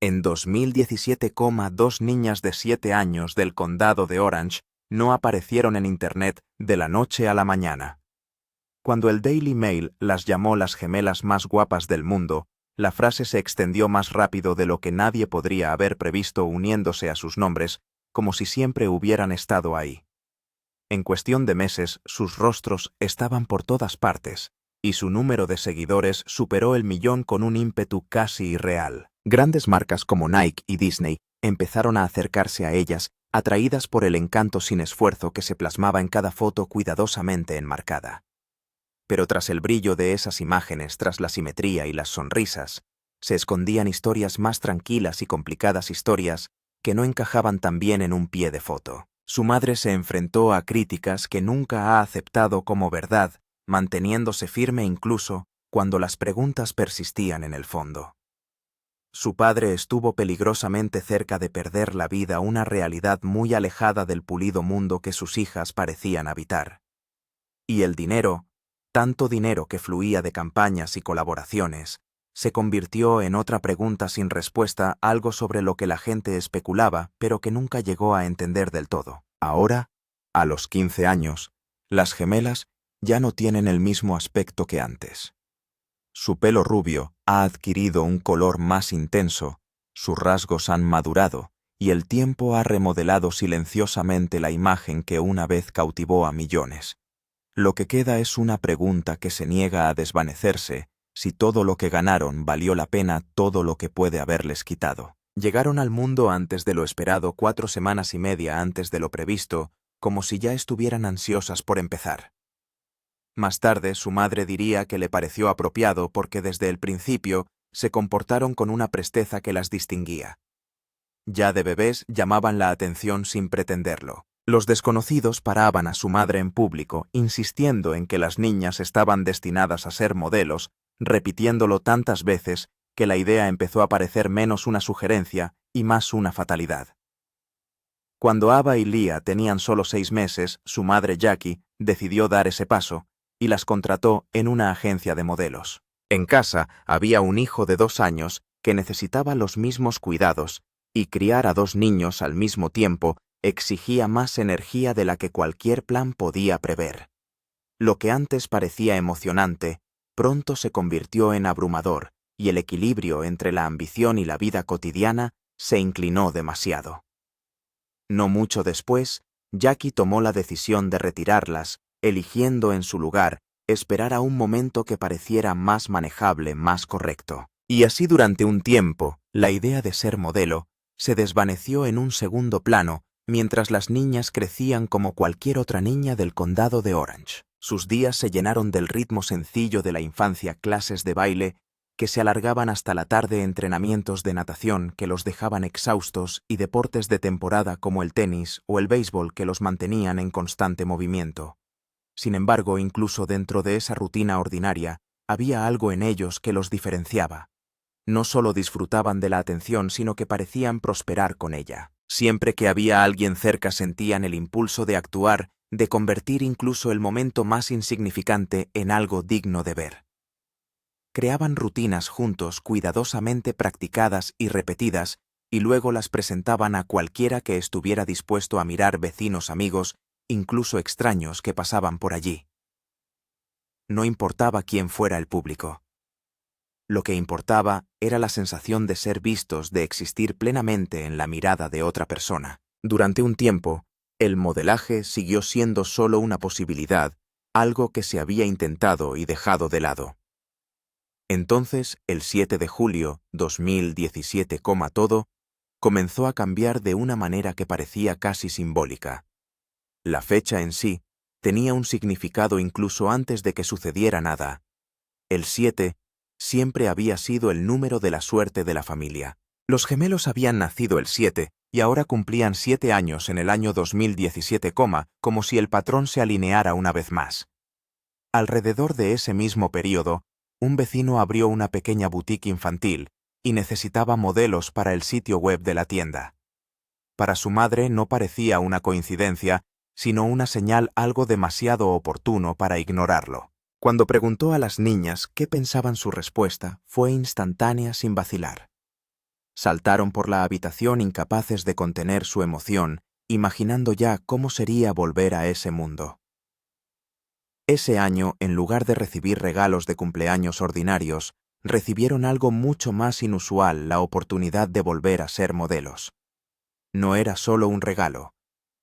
En 2017, dos niñas de 7 años del condado de Orange no aparecieron en Internet de la noche a la mañana. Cuando el Daily Mail las llamó las gemelas más guapas del mundo, la frase se extendió más rápido de lo que nadie podría haber previsto, uniéndose a sus nombres, como si siempre hubieran estado ahí. En cuestión de meses, sus rostros estaban por todas partes, y su número de seguidores superó el 1.000.000 con un ímpetu casi irreal. Grandes marcas como Nike y Disney empezaron a acercarse a ellas, atraídas por el encanto sin esfuerzo que se plasmaba en cada foto cuidadosamente enmarcada. Pero tras el brillo de esas imágenes, tras la simetría y las sonrisas, se escondían historias más tranquilas y complicadas, historias que no encajaban tan bien en un pie de foto. Su madre se enfrentó a críticas que nunca ha aceptado como verdad, manteniéndose firme incluso cuando las preguntas persistían en el fondo. Su padre estuvo peligrosamente cerca de perder la vida, una realidad muy alejada del pulido mundo que sus hijas parecían habitar. Y el dinero, tanto dinero que fluía de campañas y colaboraciones, se convirtió en otra pregunta sin respuesta, algo sobre lo que la gente especulaba, pero que nunca llegó a entender del todo. Ahora, a los 15 años, las gemelas ya no tienen el mismo aspecto que antes. Su pelo rubio ha adquirido un color más intenso, sus rasgos han madurado, y el tiempo ha remodelado silenciosamente la imagen que una vez cautivó a millones. Lo que queda es una pregunta que se niega a desvanecerse: si todo lo que ganaron valió la pena todo lo que puede haberles quitado. Llegaron al mundo antes de lo esperado, 4 semanas y media antes de lo previsto, como si ya estuvieran ansiosas por empezar. Más tarde, su madre diría que le pareció apropiado porque desde el principio se comportaron con una presteza que las distinguía. Ya de bebés llamaban la atención sin pretenderlo. Los desconocidos paraban a su madre en público, insistiendo en que las niñas estaban destinadas a ser modelos, repitiéndolo tantas veces que la idea empezó a parecer menos una sugerencia y más una fatalidad. Cuando Ava y Leah tenían solo 6 meses, su madre Jackie decidió dar ese paso y las contrató en una agencia de modelos. En casa había un hijo de 2 años que necesitaba los mismos cuidados, y criar a 2 niños al mismo tiempo exigía más energía de la que cualquier plan podía prever. Lo que antes parecía emocionante, pronto se convirtió en abrumador, y el equilibrio entre la ambición y la vida cotidiana se inclinó demasiado. No mucho después, Jackie tomó la decisión de retirarlas, eligiendo en su lugar esperar a un momento que pareciera más manejable, más correcto. Y así durante un tiempo, la idea de ser modelo se desvaneció en un segundo plano, mientras las niñas crecían como cualquier otra niña del condado de Orange. Sus días se llenaron del ritmo sencillo de la infancia, clases de baile que se alargaban hasta la tarde, entrenamientos de natación que los dejaban exhaustos y deportes de temporada como el tenis o el béisbol que los mantenían en constante movimiento. Sin embargo, incluso dentro de esa rutina ordinaria, había algo en ellos que los diferenciaba. No solo disfrutaban de la atención, sino que parecían prosperar con ella. Siempre que había alguien cerca sentían el impulso de actuar, de convertir incluso el momento más insignificante en algo digno de ver. Creaban rutinas juntos, cuidadosamente practicadas y repetidas, y luego las presentaban a cualquiera que estuviera dispuesto a mirar, vecinos, amigos, incluso extraños que pasaban por allí. No importaba quién fuera el público. Lo que importaba era la sensación de ser vistos, de existir plenamente en la mirada de otra persona. Durante un tiempo, el modelaje siguió siendo solo una posibilidad, algo que se había intentado y dejado de lado. Entonces, el 7 de julio 2017, todo comenzó a cambiar de una manera que parecía casi simbólica. La fecha en sí tenía un significado incluso antes de que sucediera nada. El 7 siempre había sido el número de la suerte de la familia. Los gemelos habían nacido el 7 y ahora cumplían 7 años en el año 2017, como si el patrón se alineara una vez más. Alrededor de ese mismo período, un vecino abrió una pequeña boutique infantil y necesitaba modelos para el sitio web de la tienda. Para su madre no parecía una coincidencia, sino una señal algo demasiado oportuno para ignorarlo. Cuando preguntó a las niñas qué pensaban, su respuesta fue instantánea sin vacilar. Saltaron por la habitación incapaces de contener su emoción, imaginando ya cómo sería volver a ese mundo. Ese año, en lugar de recibir regalos de cumpleaños ordinarios, recibieron algo mucho más inusual: la oportunidad de volver a ser modelos. No era solo un regalo,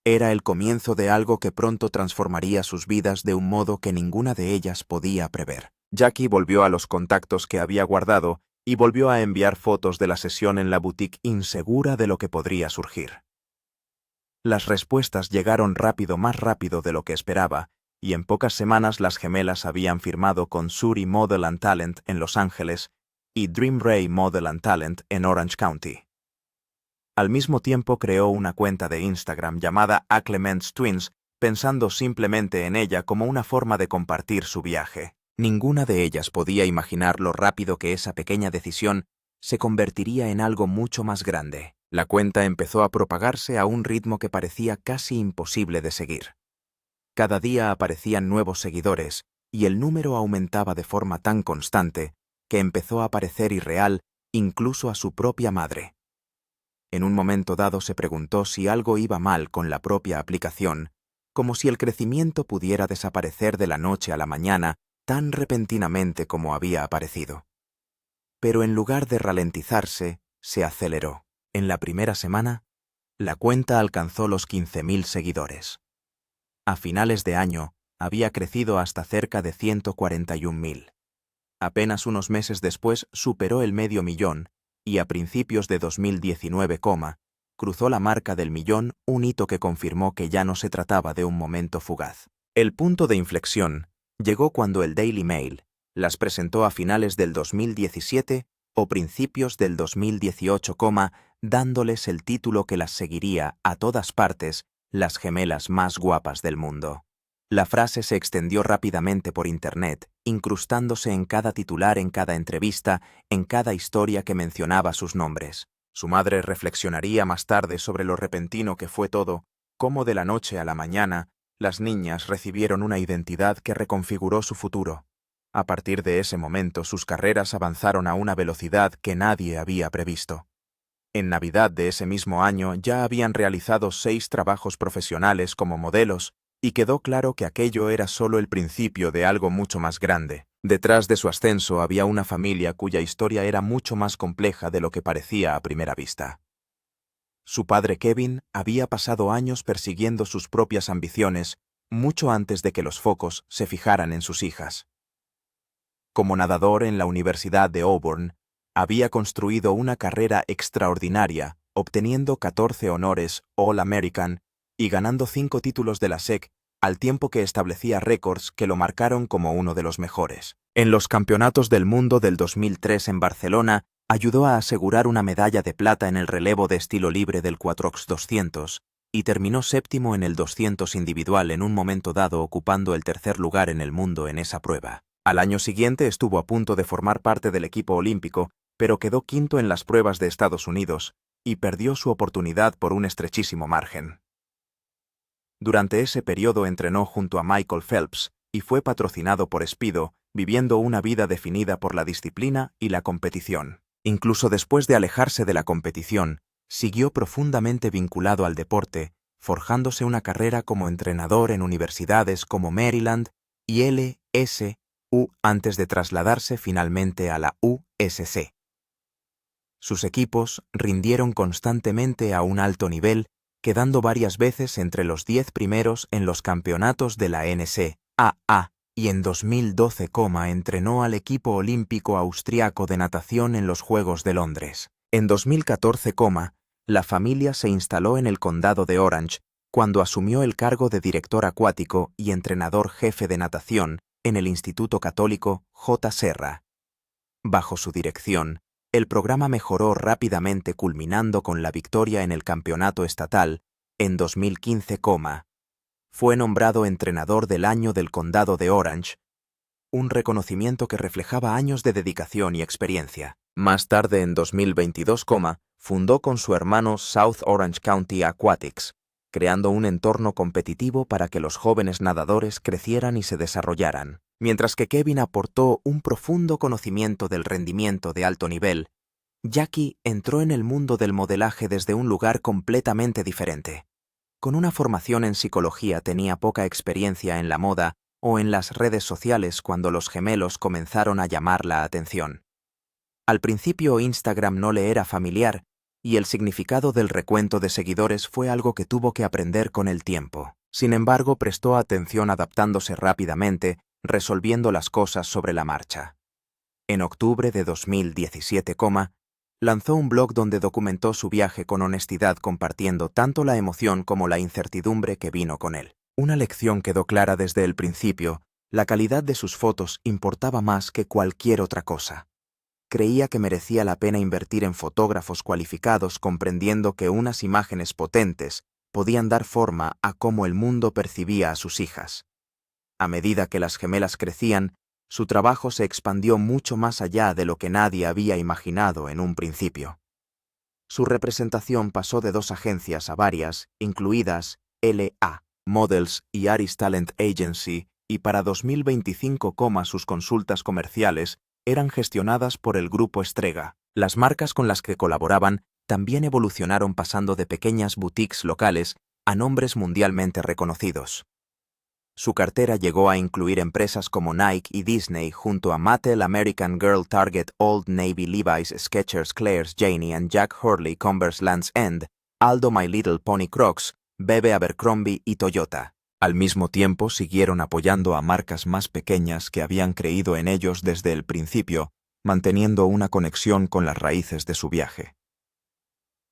era el comienzo de algo que pronto transformaría sus vidas de un modo que ninguna de ellas podía prever. Jackie volvió a los contactos que había guardado y volvió a enviar fotos de la sesión en la boutique, insegura de lo que podría surgir. Las respuestas llegaron rápido, más rápido de lo que esperaba, y en pocas semanas las gemelas habían firmado con Suri Model and Talent en Los Ángeles y Dream Ray Model and Talent en Orange County. Al mismo tiempo creó una cuenta de Instagram llamada A Clements Twins, pensando simplemente en ella como una forma de compartir su viaje. Ninguna de ellas podía imaginar lo rápido que esa pequeña decisión se convertiría en algo mucho más grande. La cuenta empezó a propagarse a un ritmo que parecía casi imposible de seguir. Cada día aparecían nuevos seguidores, y el número aumentaba de forma tan constante que empezó a parecer irreal incluso a su propia madre. En un momento dado se preguntó si algo iba mal con la propia aplicación, como si el crecimiento pudiera desaparecer de la noche a la mañana tan repentinamente como había aparecido. Pero en lugar de ralentizarse, se aceleró. En la primera semana, la cuenta alcanzó los 15.000 seguidores. A finales de año, había crecido hasta cerca de 141.000. Apenas unos meses después superó el 500.000 y a principios de 2019, cruzó la marca del 1.000.000, un hito que confirmó que ya no se trataba de un momento fugaz. El punto de inflexión llegó cuando el Daily Mail las presentó a finales del 2017 o principios del 2018, dándoles el título que las seguiría a todas partes: las gemelas más guapas del mundo. La frase se extendió rápidamente por Internet, incrustándose en cada titular, en cada entrevista, en cada historia que mencionaba sus nombres. Su madre reflexionaría más tarde sobre lo repentino que fue todo, cómo de la noche a la mañana las niñas recibieron una identidad que reconfiguró su futuro. A partir de ese momento sus carreras avanzaron a una velocidad que nadie había previsto. En Navidad de ese mismo año ya habían realizado 6 trabajos profesionales como modelos, y quedó claro que aquello era solo el principio de algo mucho más grande. Detrás de su ascenso había una familia cuya historia era mucho más compleja de lo que parecía a primera vista. Su padre Kevin había pasado años persiguiendo sus propias ambiciones, mucho antes de que los focos se fijaran en sus hijas. Como nadador en la Universidad de Auburn, había construido una carrera extraordinaria, obteniendo 14 honores All-American y ganando 5 títulos de la SEC, al tiempo que establecía récords que lo marcaron como uno de los mejores. En los Campeonatos del Mundo del 2003 en Barcelona, ayudó a asegurar una medalla de plata en el relevo de estilo libre del 4x200 y terminó séptimo en el 200 individual, en un momento dado ocupando el tercer lugar en el mundo en esa prueba. Al año siguiente estuvo a punto de formar parte del equipo olímpico, pero quedó quinto en las pruebas de Estados Unidos y perdió su oportunidad por un estrechísimo margen. Durante ese periodo entrenó junto a Michael Phelps y fue patrocinado por Speedo, viviendo una vida definida por la disciplina y la competición. Incluso después de alejarse de la competición, siguió profundamente vinculado al deporte, forjándose una carrera como entrenador en universidades como Maryland y LSU antes de trasladarse finalmente a la USC. Sus equipos rindieron constantemente a un alto nivel, quedando varias veces entre los 10 primeros en los campeonatos de la NCAA, y en 2012, entrenó al equipo olímpico austriaco de natación en los Juegos de Londres. En 2014, la familia se instaló en el condado de Orange, cuando asumió el cargo de director acuático y entrenador jefe de natación en el Instituto Católico J. Serra. Bajo su dirección, el programa mejoró rápidamente, culminando con la victoria en el campeonato estatal en 2015, fue nombrado entrenador del año del condado de Orange, un reconocimiento que reflejaba años de dedicación y experiencia. Más tarde, en 2022, fundó con su hermano South Orange County Aquatics, creando un entorno competitivo para que los jóvenes nadadores crecieran y se desarrollaran. Mientras que Kevin aportó un profundo conocimiento del rendimiento de alto nivel, Jackie entró en el mundo del modelaje desde un lugar completamente diferente. Con una formación en psicología tenía poca experiencia en la moda o en las redes sociales cuando los gemelos comenzaron a llamar la atención. Al principio Instagram no le era familiar y el significado del recuento de seguidores fue algo que tuvo que aprender con el tiempo. Sin embargo, prestó atención adaptándose rápidamente, resolviendo las cosas sobre la marcha. En octubre de 2017, lanzó un blog donde documentó su viaje con honestidad, compartiendo tanto la emoción como la incertidumbre que vino con él. Una lección quedó clara desde el principio: la calidad de sus fotos importaba más que cualquier otra cosa. Creía que merecía la pena invertir en fotógrafos cualificados, comprendiendo que unas imágenes potentes podían dar forma a cómo el mundo percibía a sus hijas. A medida que las gemelas crecían, su trabajo se expandió mucho más allá de lo que nadie había imaginado en un principio. Su representación pasó de 2 agencias a varias, incluidas L.A. Models y Aris Talent Agency, y para 2025, sus consultas comerciales eran gestionadas por el grupo Strega. Las marcas con las que colaboraban también evolucionaron, pasando de pequeñas boutiques locales a nombres mundialmente reconocidos. Su cartera llegó a incluir empresas como Nike y Disney, junto a Mattel, American Girl, Target, Old Navy, Levi's, Skechers, Claire's, Janie and Jack Hurley, Converse, Lands' End, Aldo, My Little Pony, Crocs, Bebe, Abercrombie y Toyota. Al mismo tiempo, siguieron apoyando a marcas más pequeñas que habían creído en ellos desde el principio, manteniendo una conexión con las raíces de su viaje.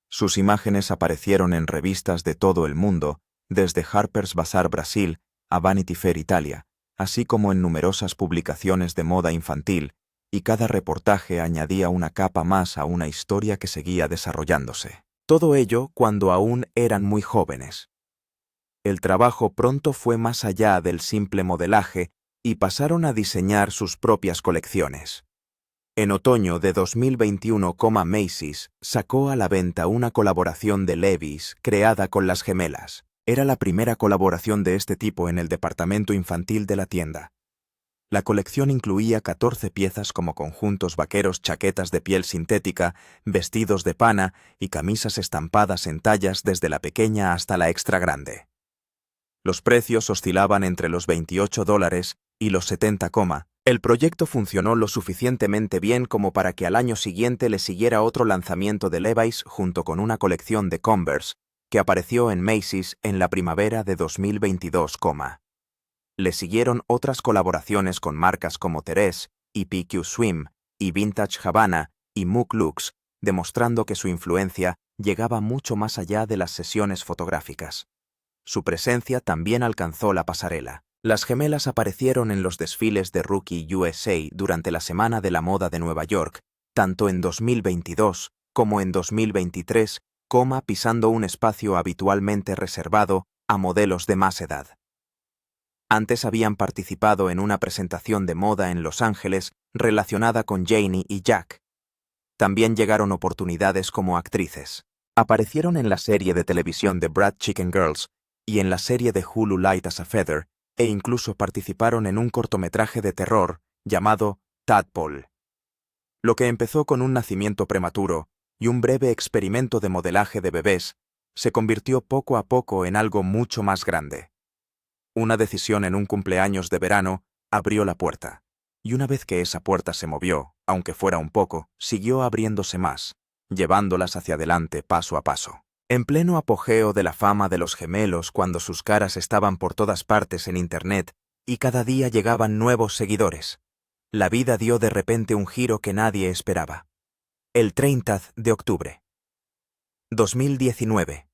Sus imágenes aparecieron en revistas de todo el mundo, desde Harper's Bazaar Brasil a Vanity Fair Italia, así como en numerosas publicaciones de moda infantil, y cada reportaje añadía una capa más a una historia que seguía desarrollándose. Todo ello cuando aún eran muy jóvenes. El trabajo pronto fue más allá del simple modelaje y pasaron a diseñar sus propias colecciones. En otoño de 2021, Macy's sacó a la venta una colaboración de Levi's creada con las gemelas. Era la primera colaboración de este tipo en el departamento infantil de la tienda. La colección incluía 14 piezas como conjuntos vaqueros, chaquetas de piel sintética, vestidos de pana y camisas estampadas en tallas desde la pequeña hasta la extra grande. Los precios oscilaban entre los $28 y los 70. El proyecto funcionó lo suficientemente bien como para que al año siguiente le siguiera otro lanzamiento de Levi's junto con una colección de Converse, que apareció en Macy's en la primavera de 2022. Le siguieron otras colaboraciones con marcas como Therese y PQ Swim y Vintage Havana y Mook Lux, demostrando que su influencia llegaba mucho más allá de las sesiones fotográficas. Su presencia también alcanzó la pasarela. Las gemelas aparecieron en los desfiles de Rookie USA durante la Semana de la Moda de Nueva York, tanto en 2022 como en 2023, pisando un espacio habitualmente reservado a modelos de más edad. Antes habían participado en una presentación de moda en Los Ángeles relacionada con Janie y Jack. También llegaron oportunidades como actrices. Aparecieron en la serie de televisión de Brad Chicken Girls y en la serie de Hulu Light as a Feather, e incluso participaron en un cortometraje de terror llamado Tadpole. Lo que empezó con un nacimiento prematuro y un breve experimento de modelaje de bebés, se convirtió poco a poco en algo mucho más grande. Una decisión en un cumpleaños de verano abrió la puerta, y una vez que esa puerta se movió, aunque fuera un poco, siguió abriéndose más, llevándolas hacia adelante paso a paso. En pleno apogeo de la fama de los gemelos, cuando sus caras estaban por todas partes en Internet y cada día llegaban nuevos seguidores, la vida dio de repente un giro que nadie esperaba. El 30 de octubre. 2019.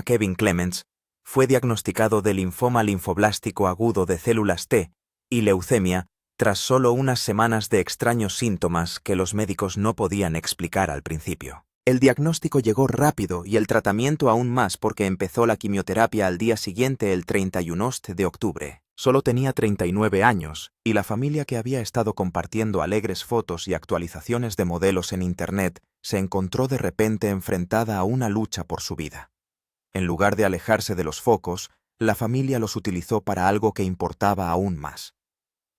Kevin Clements fue diagnosticado de linfoma linfoblástico agudo de células T y leucemia tras solo unas semanas de extraños síntomas que los médicos no podían explicar al principio. El diagnóstico llegó rápido y el tratamiento aún más, porque empezó la quimioterapia al día siguiente, el 31 de octubre. Solo tenía 39 años, y la familia, que había estado compartiendo alegres fotos y actualizaciones de modelos en Internet, se encontró de repente enfrentada a una lucha por su vida. En lugar de alejarse de los focos, la familia los utilizó para algo que importaba aún más.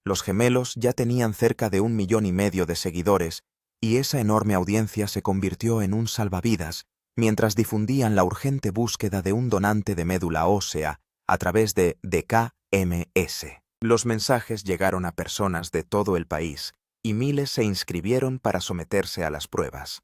Los gemelos ya tenían cerca de 1,5 millones de seguidores y esa enorme audiencia se convirtió en un salvavidas mientras difundían la urgente búsqueda de un donante de médula ósea a través de DKMS. Los mensajes llegaron a personas de todo el país y miles se inscribieron para someterse a las pruebas.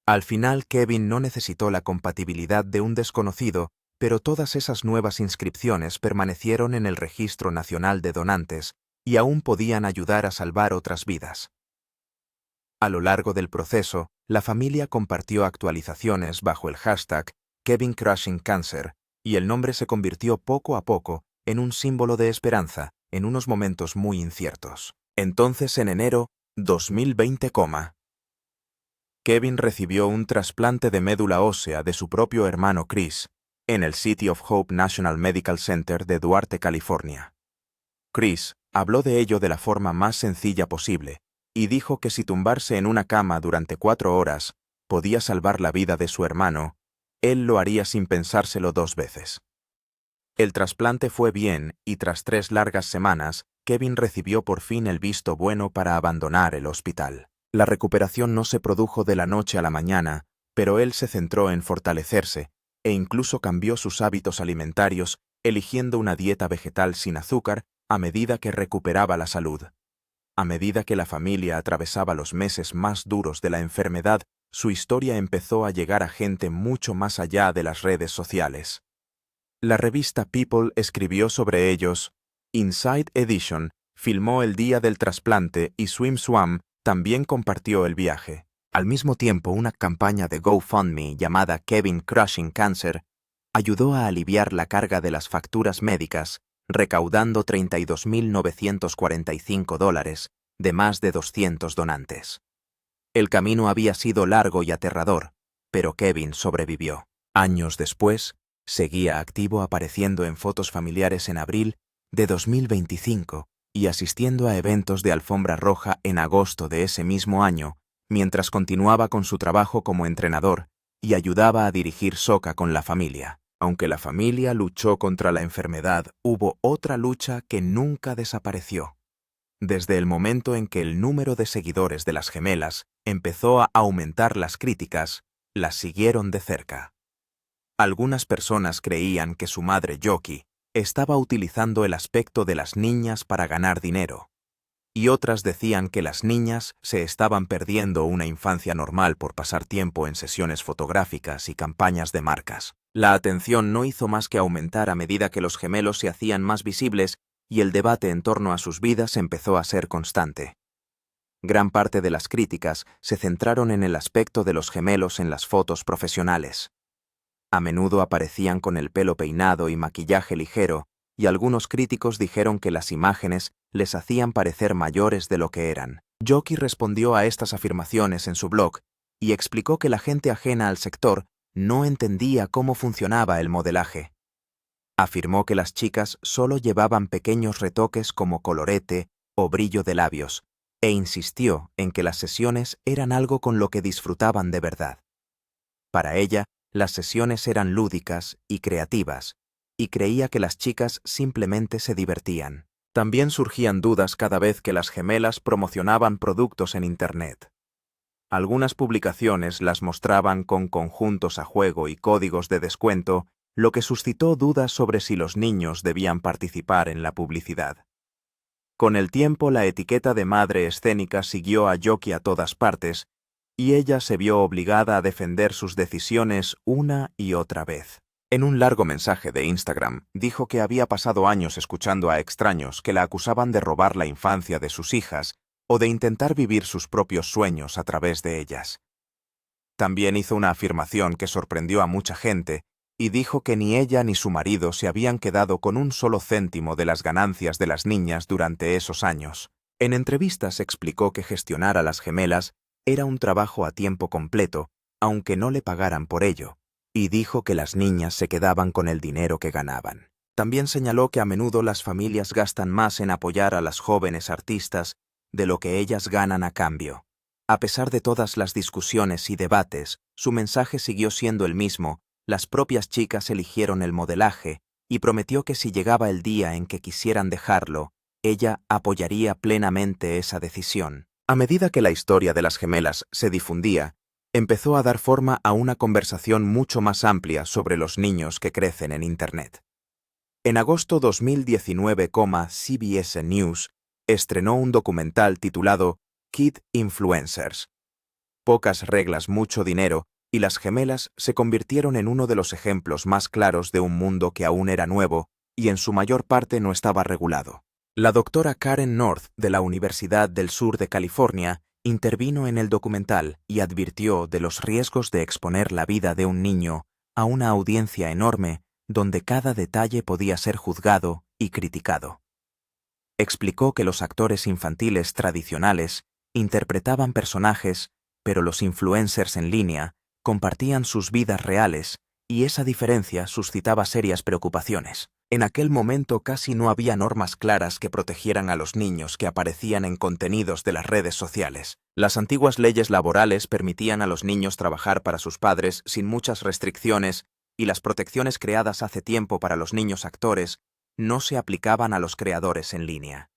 Al final, Kevin no necesitó la compatibilidad de un desconocido, pero todas esas nuevas inscripciones permanecieron en el Registro Nacional de Donantes y aún podían ayudar a salvar otras vidas. A lo largo del proceso, la familia compartió actualizaciones bajo el hashtag #KevinCrushingCancer y el nombre se convirtió poco a poco en un símbolo de esperanza en unos momentos muy inciertos. Entonces, en enero 2020, Kevin recibió un trasplante de médula ósea de su propio hermano Chris en el City of Hope National Medical Center de Duarte, California. Chris habló de ello de la forma más sencilla posible y dijo que si tumbarse en una cama durante 4 horas podía salvar la vida de su hermano, él lo haría sin pensárselo 2 veces. El trasplante fue bien y tras 3 largas semanas, Kevin recibió por fin el visto bueno para abandonar el hospital. La recuperación no se produjo de la noche a la mañana, pero él se centró en fortalecerse e incluso cambió sus hábitos alimentarios, eligiendo una dieta vegetal sin azúcar a medida que recuperaba la salud. A medida que la familia atravesaba los meses más duros de la enfermedad, su historia empezó a llegar a gente mucho más allá de las redes sociales. La revista People escribió sobre ellos. Inside Edition filmó el día del trasplante y SwimSwam también compartió el viaje. Al mismo tiempo, una campaña de GoFundMe llamada Kevin Crushing Cancer ayudó a aliviar la carga de las facturas médicas, recaudando $32.945 de más de 200 donantes. El camino había sido largo y aterrador, pero Kevin sobrevivió. Años después, seguía activo apareciendo en fotos familiares en abril de 2025 y asistiendo a eventos de alfombra roja en agosto de ese mismo año, mientras continuaba con su trabajo como entrenador y ayudaba a dirigir Soka con la familia. Aunque la familia luchó contra la enfermedad, hubo otra lucha que nunca desapareció. Desde el momento en que el número de seguidores de las gemelas empezó a aumentar, las críticas las siguieron de cerca. Algunas personas creían que su madre Yoki estaba utilizando el aspecto de las niñas para ganar dinero, y otras decían que las niñas se estaban perdiendo una infancia normal por pasar tiempo en sesiones fotográficas y campañas de marcas. La atención no hizo más que aumentar a medida que los gemelos se hacían más visibles y el debate en torno a sus vidas empezó a ser constante. Gran parte de las críticas se centraron en el aspecto de los gemelos en las fotos profesionales. A menudo aparecían con el pelo peinado y maquillaje ligero, y algunos críticos dijeron que las imágenes les hacían parecer mayores de lo que eran. Yoki respondió a estas afirmaciones en su blog y explicó que la gente ajena al sector no entendía cómo funcionaba el modelaje. Afirmó que las chicas solo llevaban pequeños retoques como colorete o brillo de labios, e insistió en que las sesiones eran algo con lo que disfrutaban de verdad. Para ella, las sesiones eran lúdicas y creativas, y creía que las chicas simplemente se divertían. También surgían dudas cada vez que las gemelas promocionaban productos en Internet. Algunas publicaciones las mostraban con conjuntos a juego y códigos de descuento, lo que suscitó dudas sobre si los niños debían participar en la publicidad. Con el tiempo, la etiqueta de madre escénica siguió a Yoki a todas partes, y ella se vio obligada a defender sus decisiones una y otra vez. En un largo mensaje de Instagram, dijo que había pasado años escuchando a extraños que la acusaban de robar la infancia de sus hijas o de intentar vivir sus propios sueños a través de ellas. También hizo una afirmación que sorprendió a mucha gente y dijo que ni ella ni su marido se habían quedado con un solo céntimo de las ganancias de las niñas durante esos años. En entrevistas explicó que gestionar a las gemelas era un trabajo a tiempo completo, aunque no le pagaran por ello, y dijo que las niñas se quedaban con el dinero que ganaban. También señaló que a menudo las familias gastan más en apoyar a las jóvenes artistas de lo que ellas ganan a cambio. A pesar de todas las discusiones y debates, su mensaje siguió siendo el mismo. Las propias chicas eligieron el modelaje y prometió que si llegaba el día en que quisieran dejarlo, ella apoyaría plenamente esa decisión. A medida que la historia de las gemelas se difundía, empezó a dar forma a una conversación mucho más amplia sobre los niños que crecen en Internet. En agosto 2019, CBS News estrenó un documental titulado Kid Influencers. Pocas reglas, mucho dinero, y las gemelas se convirtieron en uno de los ejemplos más claros de un mundo que aún era nuevo y en su mayor parte no estaba regulado. La doctora Karen North de la Universidad del Sur de California intervino en el documental y advirtió de los riesgos de exponer la vida de un niño a una audiencia enorme donde cada detalle podía ser juzgado y criticado. Explicó que los actores infantiles tradicionales interpretaban personajes, pero los influencers en línea compartían sus vidas reales y esa diferencia suscitaba serias preocupaciones. En aquel momento casi no había normas claras que protegieran a los niños que aparecían en contenidos de las redes sociales. Las antiguas leyes laborales permitían a los niños trabajar para sus padres sin muchas restricciones y las protecciones creadas hace tiempo para los niños actores no se aplicaban a los creadores en línea.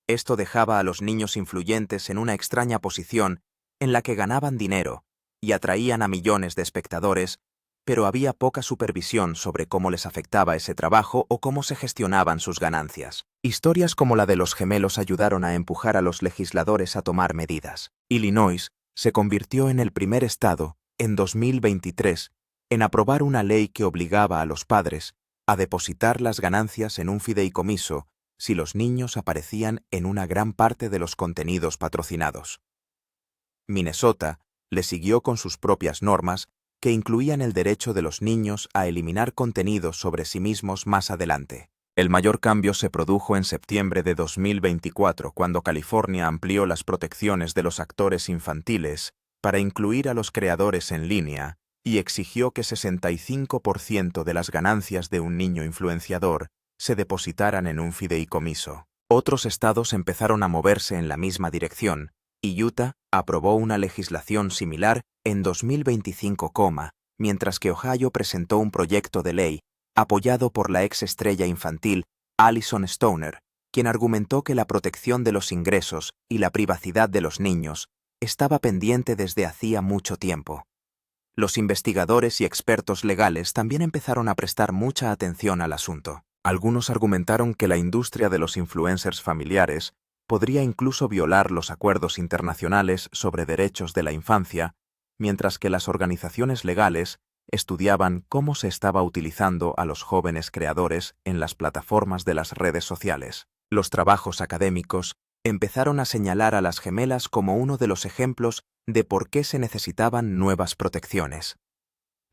Esto dejaba a los niños influyentes en una extraña posición en la que ganaban dinero y atraían a millones de espectadores, pero había poca supervisión sobre cómo les afectaba ese trabajo o cómo se gestionaban sus ganancias. Historias como la de los gemelos ayudaron a empujar a los legisladores a tomar medidas. Illinois se convirtió en el primer estado, en 2023, en aprobar una ley que obligaba a los padres a depositar las ganancias en un fideicomiso si los niños aparecían en una gran parte de los contenidos patrocinados. Minnesota le siguió con sus propias normas que incluían el derecho de los niños a eliminar contenidos sobre sí mismos más adelante. El mayor cambio se produjo en septiembre de 2024, cuando California amplió las protecciones de los actores infantiles para incluir a los creadores en línea y exigió que 65% de las ganancias de un niño influenciador se depositaran en un fideicomiso. Otros estados empezaron a moverse en la misma dirección, y Utah aprobó una legislación similar en 2025, mientras que Ohio presentó un proyecto de ley apoyado por la ex estrella infantil Allison Stoner, quien argumentó que la protección de los ingresos y la privacidad de los niños estaba pendiente desde hacía mucho tiempo. Los investigadores y expertos legales también empezaron a prestar mucha atención al asunto. Algunos argumentaron que la industria de los influencers familiares podría incluso violar los acuerdos internacionales sobre derechos de la infancia, mientras que las organizaciones legales estudiaban cómo se estaba utilizando a los jóvenes creadores en las plataformas de las redes sociales. Los trabajos académicos empezaron a señalar a las gemelas como uno de los ejemplos de por qué se necesitaban nuevas protecciones.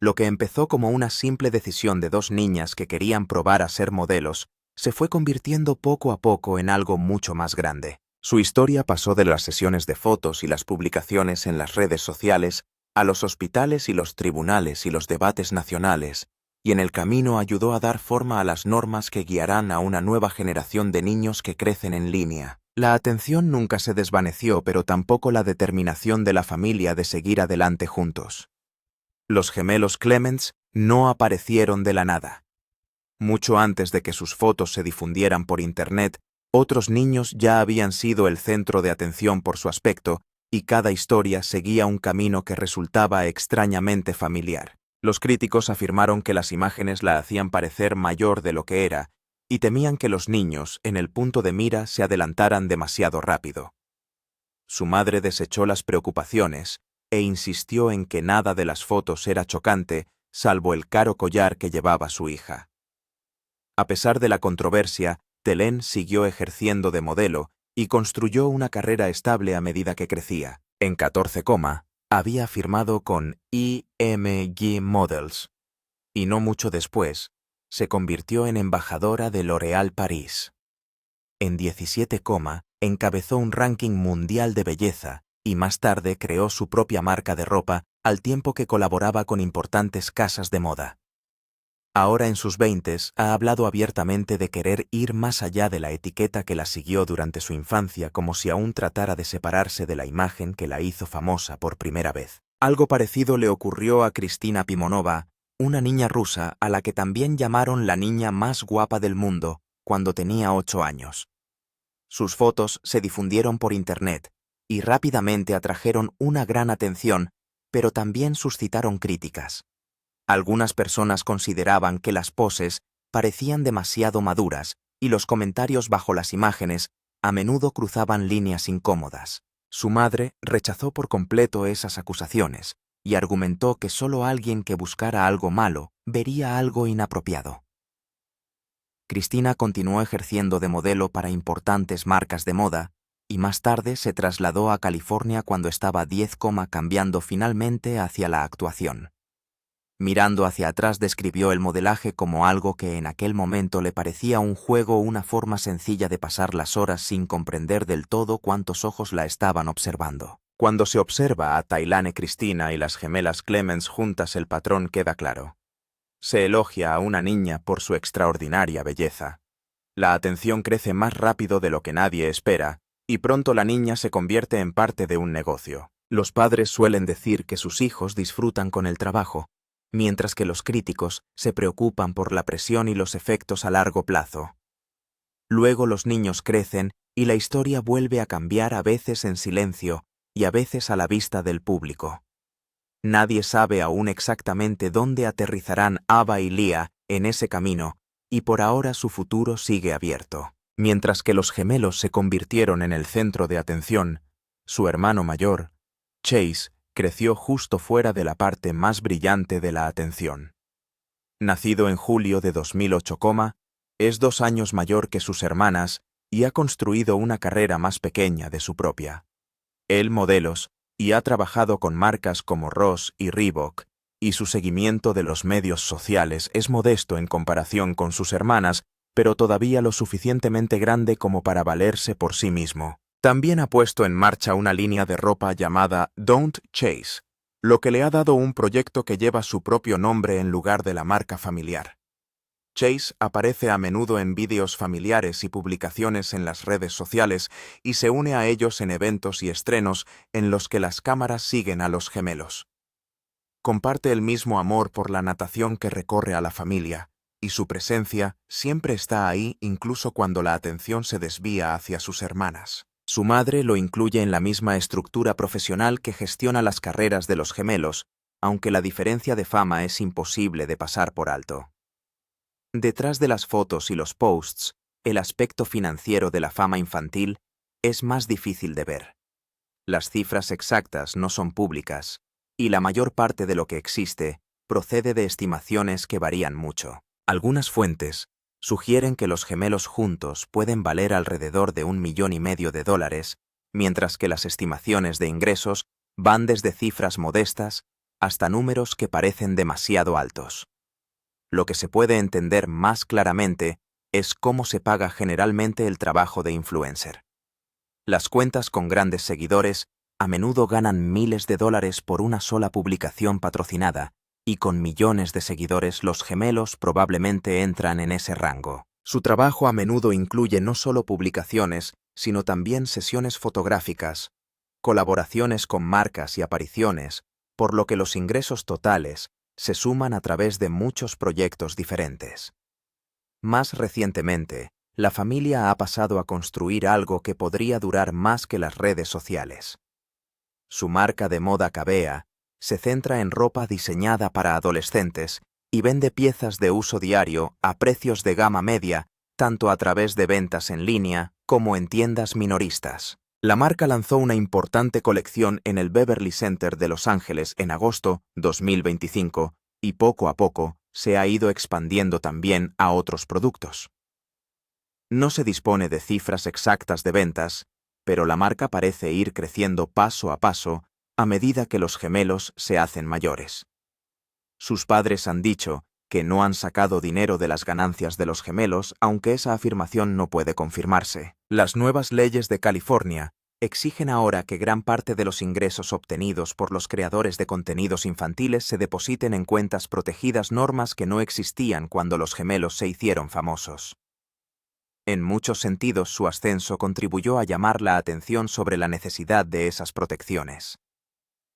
Lo que empezó como una simple decisión de dos niñas que querían probar a ser modelos, se fue convirtiendo poco a poco en algo mucho más grande. Su historia pasó de las sesiones de fotos y las publicaciones en las redes sociales a los hospitales y los tribunales y los debates nacionales, y en el camino ayudó a dar forma a las normas que guiarán a una nueva generación de niños que crecen en línea. La atención nunca se desvaneció, pero tampoco la determinación de la familia de seguir adelante juntos. Los gemelos Clements no aparecieron de la nada. Mucho antes de que sus fotos se difundieran por Internet, otros niños ya habían sido el centro de atención por su aspecto, y cada historia seguía un camino que resultaba extrañamente familiar. Los críticos afirmaron que las imágenes la hacían parecer mayor de lo que era, y temían que los niños, en el punto de mira, se adelantaran demasiado rápido. Su madre desechó las preocupaciones e insistió en que nada de las fotos era chocante, salvo el caro collar que llevaba su hija. A pesar de la controversia, Telen siguió ejerciendo de modelo y construyó una carrera estable a medida que crecía. En 14, había firmado con EMG Models, y no mucho después, se convirtió en embajadora de L'Oréal París. En 17, encabezó un ranking mundial de belleza y más tarde creó su propia marca de ropa al tiempo que colaboraba con importantes casas de moda. Ahora en sus 20s ha hablado abiertamente de querer ir más allá de la etiqueta que la siguió durante su infancia, como si aún tratara de separarse de la imagen que la hizo famosa por primera vez. Algo parecido le ocurrió a Kristina Pimonova, una niña rusa a la que también llamaron la niña más guapa del mundo cuando tenía 8 años. Sus fotos se difundieron por Internet y rápidamente atrajeron una gran atención, pero también suscitaron críticas. Algunas personas consideraban que las poses parecían demasiado maduras y los comentarios bajo las imágenes a menudo cruzaban líneas incómodas. Su madre rechazó por completo esas acusaciones y argumentó que solo alguien que buscara algo malo vería algo inapropiado. Cristina continuó ejerciendo de modelo para importantes marcas de moda y más tarde se trasladó a California cuando estaba 10, cambiando finalmente hacia la actuación. Mirando hacia atrás describió el modelaje como algo que en aquel momento le parecía un juego o una forma sencilla de pasar las horas sin comprender del todo cuántos ojos la estaban observando. Cuando se observa a Tailane Cristina y las gemelas Clemens juntas el patrón queda claro. Se elogia a una niña por su extraordinaria belleza. La atención crece más rápido de lo que nadie espera, y pronto la niña se convierte en parte de un negocio. Los padres suelen decir que sus hijos disfrutan con el trabajo, mientras que los críticos se preocupan por la presión y los efectos a largo plazo. Luego los niños crecen y la historia vuelve a cambiar, a veces en silencio y a veces a la vista del público. Nadie sabe aún exactamente dónde aterrizarán Ava y Leah en ese camino, y por ahora su futuro sigue abierto. Mientras que los gemelos se convirtieron en el centro de atención, su hermano mayor, Chase, creció justo fuera de la parte más brillante de la atención. Nacido en julio de 2008, es 2 años mayor que sus hermanas y ha construido una carrera más pequeña de su propia. Él modelos y ha trabajado con marcas como Ross y Reebok, y su seguimiento de los medios sociales es modesto en comparación con sus hermanas, pero todavía lo suficientemente grande como para valerse por sí mismo. También ha puesto en marcha una línea de ropa llamada Don't Chase, lo que le ha dado un proyecto que lleva su propio nombre en lugar de la marca familiar. Chase aparece a menudo en vídeos familiares y publicaciones en las redes sociales y se une a ellos en eventos y estrenos en los que las cámaras siguen a los gemelos. Comparte el mismo amor por la natación que recorre a la familia, y su presencia siempre está ahí incluso cuando la atención se desvía hacia sus hermanas. Su madre lo incluye en la misma estructura profesional que gestiona las carreras de los gemelos, aunque la diferencia de fama es imposible de pasar por alto. Detrás de las fotos y los posts, el aspecto financiero de la fama infantil es más difícil de ver. Las cifras exactas no son públicas, y la mayor parte de lo que existe procede de estimaciones que varían mucho. Algunas fuentes sugieren que los gemelos juntos pueden valer alrededor de $1,5 millones, mientras que las estimaciones de ingresos van desde cifras modestas hasta números que parecen demasiado altos. Lo que se puede entender más claramente es cómo se paga generalmente el trabajo de influencer. Las cuentas con grandes seguidores a menudo ganan miles de dólares por una sola publicación patrocinada, y con millones de seguidores los gemelos probablemente entran en ese rango. Su trabajo a menudo incluye no solo publicaciones, sino también sesiones fotográficas, colaboraciones con marcas y apariciones, por lo que los ingresos totales se suman a través de muchos proyectos diferentes. Más recientemente, la familia ha pasado a construir algo que podría durar más que las redes sociales. Su marca de moda Cabea se centra en ropa diseñada para adolescentes y vende piezas de uso diario a precios de gama media, tanto a través de ventas en línea como en tiendas minoristas. La marca lanzó una importante colección en el Beverly Center de Los Ángeles en agosto 2025 y poco a poco se ha ido expandiendo también a otros productos. No se dispone de cifras exactas de ventas, pero la marca parece ir creciendo paso a paso a medida que los gemelos se hacen mayores. Sus padres han dicho que no han sacado dinero de las ganancias de los gemelos, aunque esa afirmación no puede confirmarse. Las nuevas leyes de California exigen ahora que gran parte de los ingresos obtenidos por los creadores de contenidos infantiles se depositen en cuentas protegidas, normas que no existían cuando los gemelos se hicieron famosos. En muchos sentidos, su ascenso contribuyó a llamar la atención sobre la necesidad de esas protecciones.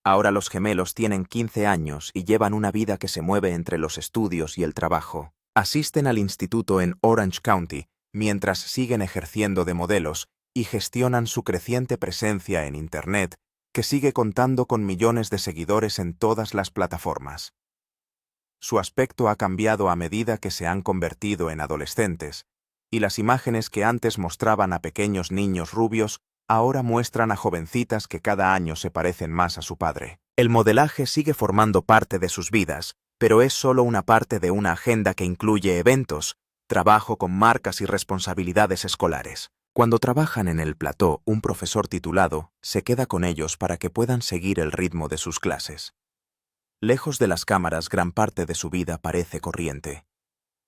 Ahora los gemelos tienen 15 años y llevan una vida que se mueve entre los estudios y el trabajo. Asisten al instituto en Orange County, mientras siguen ejerciendo de modelos, y gestionan su creciente presencia en Internet, que sigue contando con millones de seguidores en todas las plataformas. Su aspecto ha cambiado a medida que se han convertido en adolescentes, y las imágenes que antes mostraban a pequeños niños rubios ahora muestran a jovencitas que cada año se parecen más a su padre. El modelaje sigue formando parte de sus vidas, pero es solo una parte de una agenda que incluye eventos, trabajo con marcas y responsabilidades escolares. Cuando trabajan en el plató, un profesor titulado se queda con ellos para que puedan seguir el ritmo de sus clases. Lejos de las cámaras, gran parte de su vida parece corriente.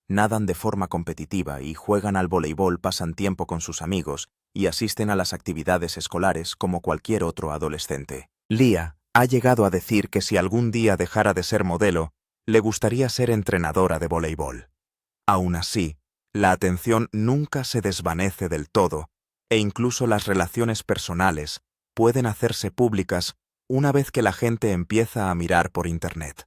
Nadan de forma competitiva y juegan al voleibol, pasan tiempo con sus amigos y asisten a las actividades escolares como cualquier otro adolescente. Lia ha llegado a decir que si algún día dejara de ser modelo, le gustaría ser entrenadora de voleibol. Aún así, la atención nunca se desvanece del todo, e incluso las relaciones personales pueden hacerse públicas una vez que la gente empieza a mirar por Internet.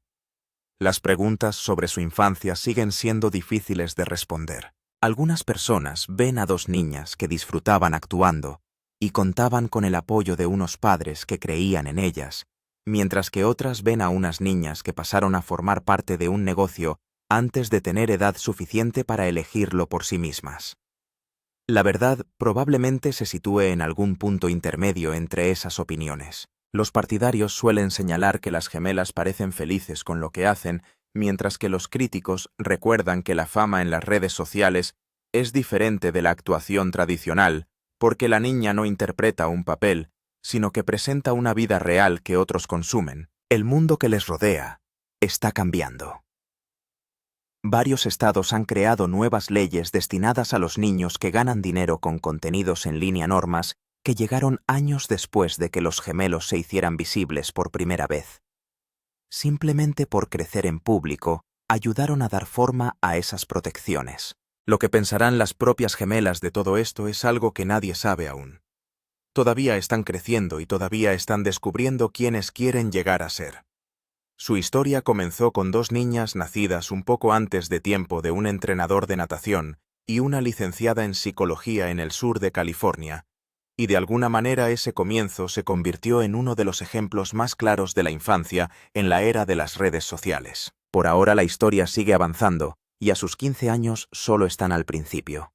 Las preguntas sobre su infancia siguen siendo difíciles de responder. Algunas personas ven a dos niñas que disfrutaban actuando y contaban con el apoyo de unos padres que creían en ellas, mientras que otras ven a unas niñas que pasaron a formar parte de un negocio antes de tener edad suficiente para elegirlo por sí mismas. La verdad probablemente se sitúe en algún punto intermedio entre esas opiniones. Los partidarios suelen señalar que las gemelas parecen felices con lo que hacen, mientras que los críticos recuerdan que la fama en las redes sociales es diferente de la actuación tradicional, porque la niña no interpreta un papel, sino que presenta una vida real que otros consumen. El mundo que les rodea está cambiando. Varios estados han creado nuevas leyes destinadas a los niños que ganan dinero con contenidos en línea, normas que llegaron años después de que los gemelos se hicieran visibles por primera vez. Simplemente por crecer en público, ayudaron a dar forma a esas protecciones. Lo que pensarán las propias gemelas de todo esto es algo que nadie sabe aún. Todavía están creciendo y todavía están descubriendo quiénes quieren llegar a ser. Su historia comenzó con dos niñas nacidas un poco antes de tiempo de un entrenador de natación y una licenciada en psicología en el sur de California, y de alguna manera ese comienzo se convirtió en uno de los ejemplos más claros de la infancia en la era de las redes sociales. Por ahora la historia sigue avanzando, y a sus 15 años solo están al principio.